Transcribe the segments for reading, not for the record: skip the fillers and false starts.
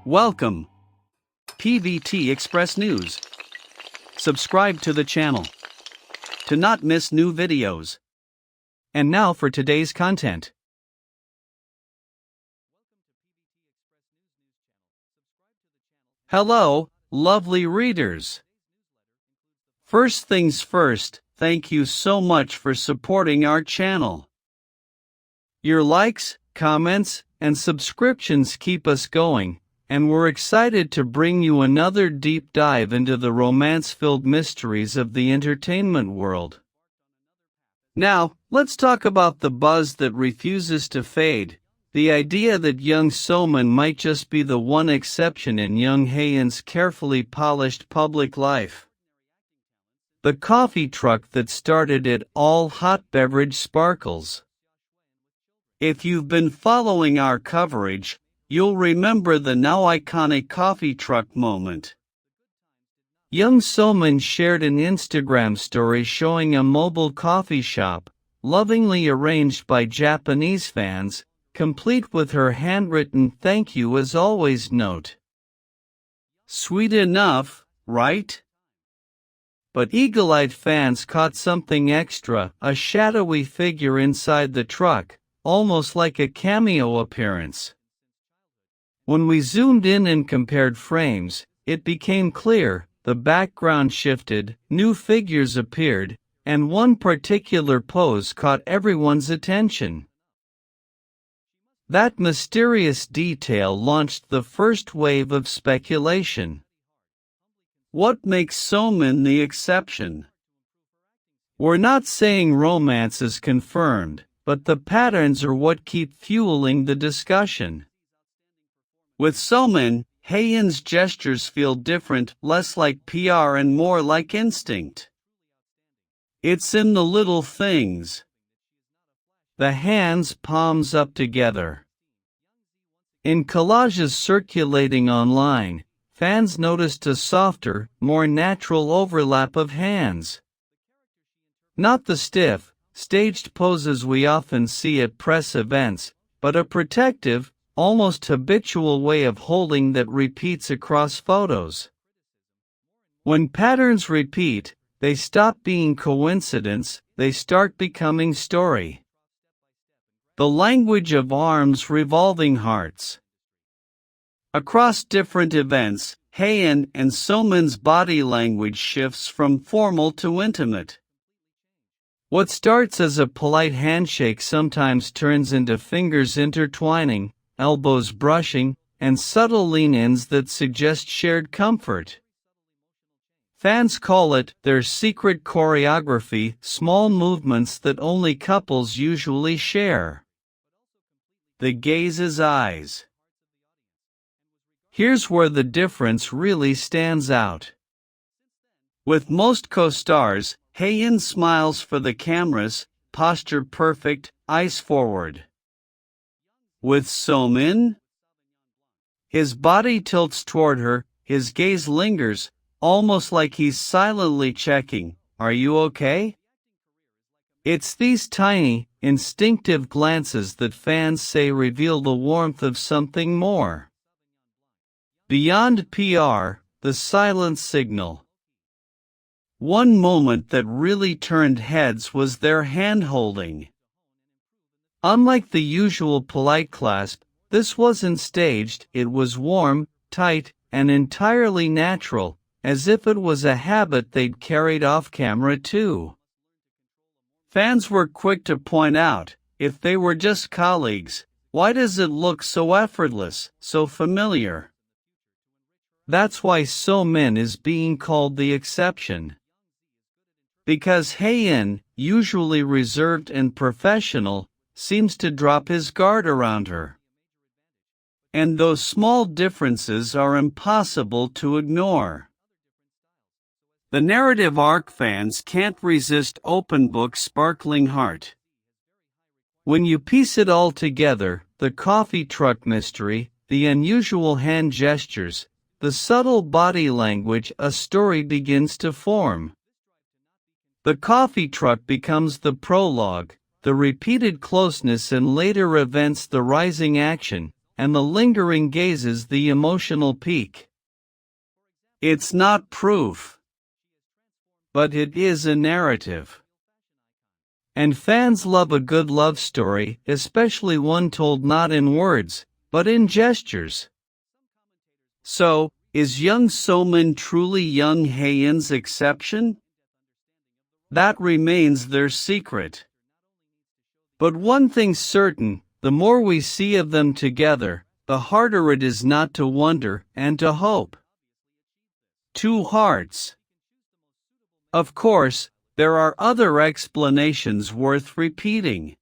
Welcome, PVT Express News. Subscribe to the channel to not miss new videos. And now for today's content. Hello, lovely readers. First things first, thank you so much for supporting our channel. Your likes, comments, and subscriptions keep us going, and we're excited to bring you another deep dive into the romance-filled mysteries of the entertainment world. Now, let's talk about the buzz that refuses to fade, the idea that jungsomin might just be the one exception in Jung Hae's carefully polished public life. The coffee truck that started it all, hot beverage sparkles. If you've been following our coverage, you'll remember the now iconic coffee truck moment. Jungsomin shared an Instagram story showing a mobile coffee shop, lovingly arranged by Japanese fans, complete with her handwritten "Thank you as always" note. Sweet enough, right? But eagle-eyed fans caught something extra, a shadowy figure inside the truck, almost like a cameo appearance. When we zoomed in and compared frames, it became clear, the background shifted, new figures appeared, and one particular pose caught everyone's attention. That mysterious detail launched the first wave of speculation. What makes Somin the exception? We're not saying romance is confirmed, but the patterns are what keep fueling the discussion. With Somin, Hae's gestures feel different, less like PR and more like instinct. It's in the little things. The hands, palms up together. In collages circulating online, fans noticed a softer, more natural overlap of hands. Not the stiff, staged poses we often see at press events, but a protective, almost habitual way of holding that repeats across photos. When patterns repeat, they stop being coincidence, they start becoming story. The language of arms, revolving hearts. Across different events, Hae and Somin's body language shifts from formal to intimate. What starts as a polite handshake sometimes turns into fingers intertwining, elbows brushing, and subtle lean-ins that suggest shared comfort. Fans call it their secret choreography, small movements that only couples usually share. The gaze's eyes. Here's where the difference really stands out. With most co-stars, Hae smiles for the cameras, posture perfect, eyes forward. With Somin, his body tilts toward her, his gaze lingers, almost like he's silently checking, "Are you okay?" It's these tiny, instinctive glances that fans say reveal the warmth of something more. Beyond PR, the silent signal. One moment that really turned heads was their hand-holding. Unlike the usual polite clasp, this wasn't staged, it was warm, tight, and entirely natural, as if it was a habit they'd carried off camera too. Fans were quick to point out, if they were just colleagues, why does it look so effortless, so familiar? That's why Somin is being called the exception. Because Hae, usually reserved and professional, seems to drop his guard around her. And those small differences are impossible to ignore. The narrative arc fans can't resist open book sparkling heart. When you piece it all together, the coffee truck mystery, the unusual hand gestures, the subtle body language, a story begins to form. The coffee truck becomes the prologue, the repeated closeness and later events the rising action, and the lingering gazes the emotional peak. It's not proof, but it is a narrative. And fans love a good love story, especially one told not in words, but in gestures. So, is jungsomin truly Jung Hae's exception? That remains their secret. But one thing's certain, the more we see of them together, the harder it is not to wonder and to hope. Two hearts. Of course, there are other explanations worth repeating.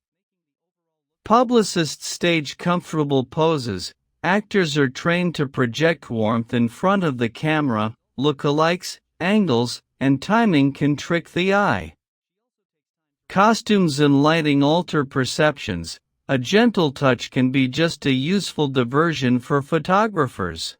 Publicists stage comfortable poses, actors are trained to project warmth in front of the camera, lookalikes, angles, and timing can trick the eye. Costumes and lighting alter perceptions, a gentle touch can be just a useful diversion for photographers.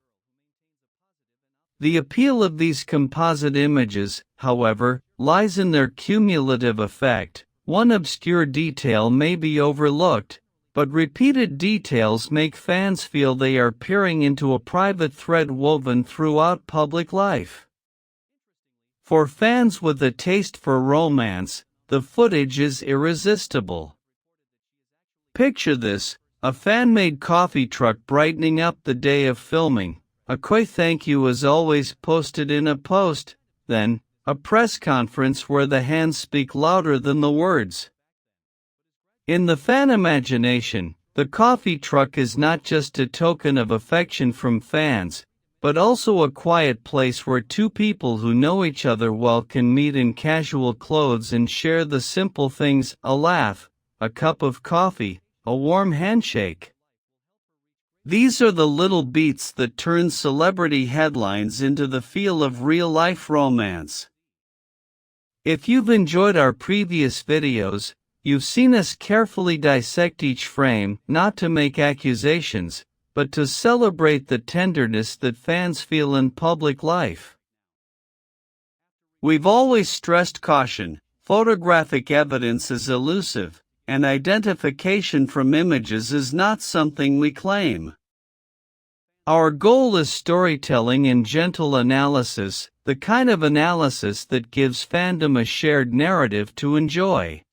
The appeal of these composite images, however, lies in their cumulative effect. One obscure detail may be overlooked, but repeated details make fans feel they are peering into a private thread woven throughout public life. For fans with a taste for romance, the footage is irresistible. Picture this, a fan-made coffee truck brightening up the day of filming, a quick thank you as always posted in a post, then, a press conference where the hands speak louder than the words. In the fan imagination, the coffee truck is not just a token of affection from fans, but also a quiet place where two people who know each other well can meet in casual clothes and share the simple things: a laugh, a cup of coffee, a warm handshake. These are the little beats that turn celebrity headlines into the feel of real-life romance. If you've enjoyed our previous videos, you've seen us carefully dissect each frame, not to make accusations, but to celebrate the tenderness that fans feel in public life. We've always stressed caution. Photographic evidence is elusive, and identification from images is not something we claim. Our goal is storytelling and gentle analysis, the kind of analysis that gives fandom a shared narrative to enjoy.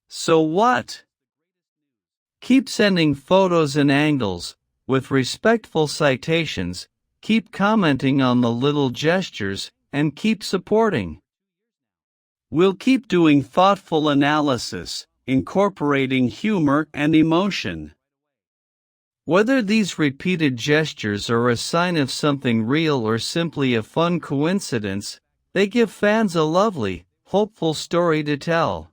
So what? Keep sending photos and angles, with respectful citations, keep commenting on the little gestures, and keep supporting. We'll keep doing thoughtful analysis, incorporating humor and emotion. Whether these repeated gestures are a sign of something real or simply a fun coincidence, they give fans a lovely, hopeful story to tell.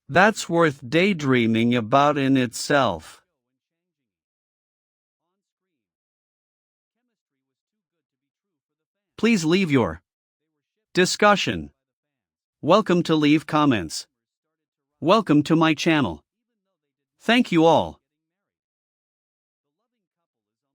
That's worth daydreaming about in itself. Please leave your discussion. Welcome to leave comments. Welcome to my channel. Thank you all.